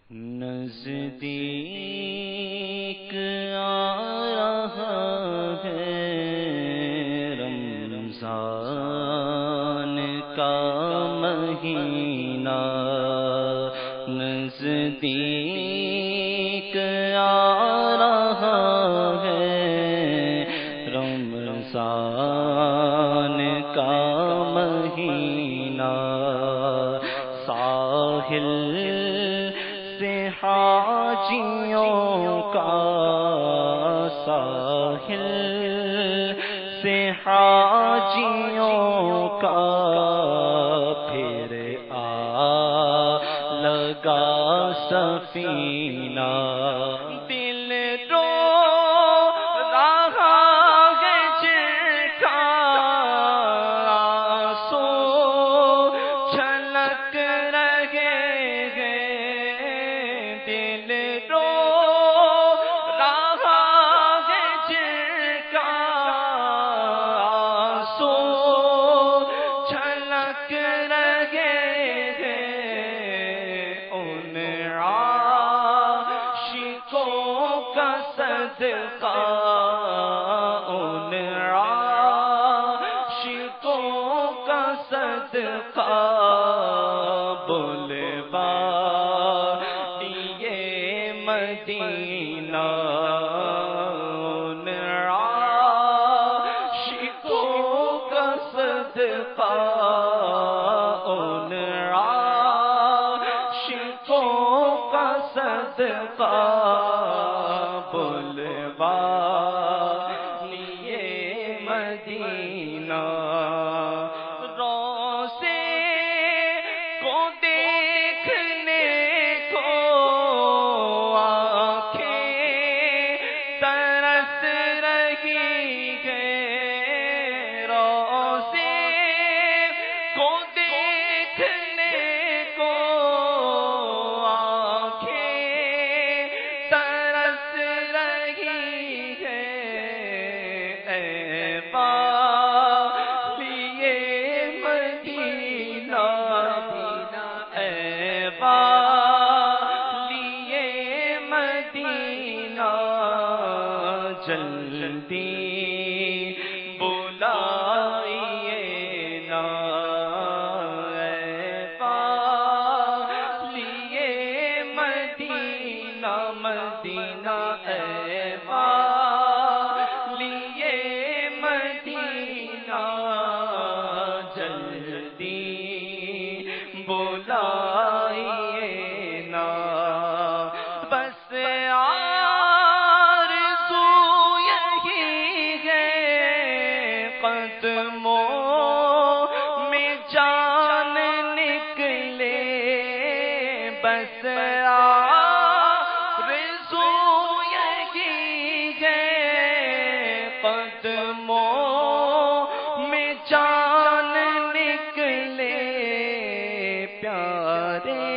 نزدیک آ رہا ہے رمضان کا مہینہ، نزدیک آ رہا ہے رمضان کا مہینہ، ساحل سے حاجیوں کا، ساحل سے حاجیوں کا پھر آ لگا سفینہ، دل رو رہا ہے جن کا آنسو چھلک رہے ہیں، دل رو رہا ہے جن کا آنسو چھلک رہے ہیں، ان عاشقوں کا صدقہ، ان عاشقوں کا صدقہ بلوا دیے مدینہ، ان عاشقوں کا صدقہ، ان عاشقوں کا صدقہ بلوا لیے مدینہ، روضے کو دیکھنے کو آنکھیں ترس رہی ہیں، روضے کو دیکھنے کو آنکھیں ترس رہی ہیں، اے والیے مدینہ، اے والیے مدینہ جلدی بلائیے نا، اے والیے مدینہ، مدینہ اے والیے مدینہ جلدی بلائیے نا، بس آرزو یہی ہے قدموں میں جان نکلے، بس آرزو یہی ہے قدموں میں جان نکلے، پیارے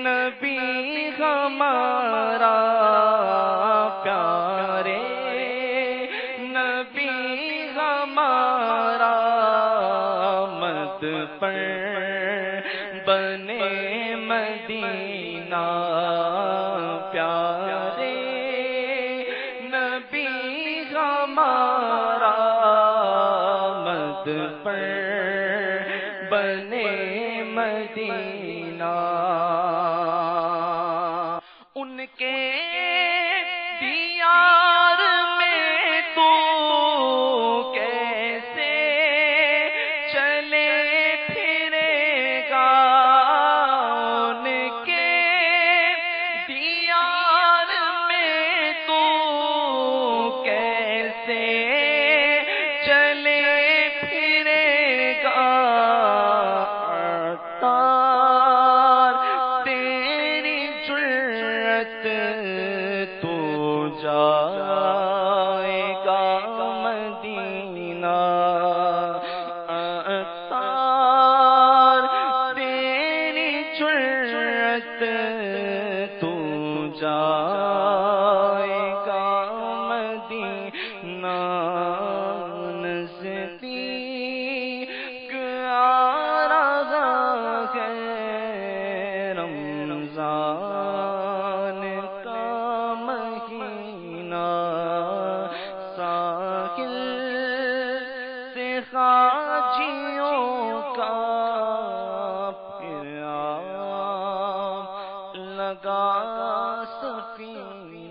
نبی ہمارا، پیارے نبی ہمارا مد پر بنے مدینہ، پیارے نبی ہمارا مد پر بنے مدینہ، ان کے دیار میں تو کیسے چلے پھرے گا، ان کے دیار میں تو کیسے چلے پھرے گا، عطار تیری جرأت تو جائے گا مدینہ، عطار تیری جرأت تو جائے گا مدینہ، نزدیک آ رہا ہے رمضان رمضان کا مہینہ ساحل سے حاجیوں کا پھر آپ لگا سفینہ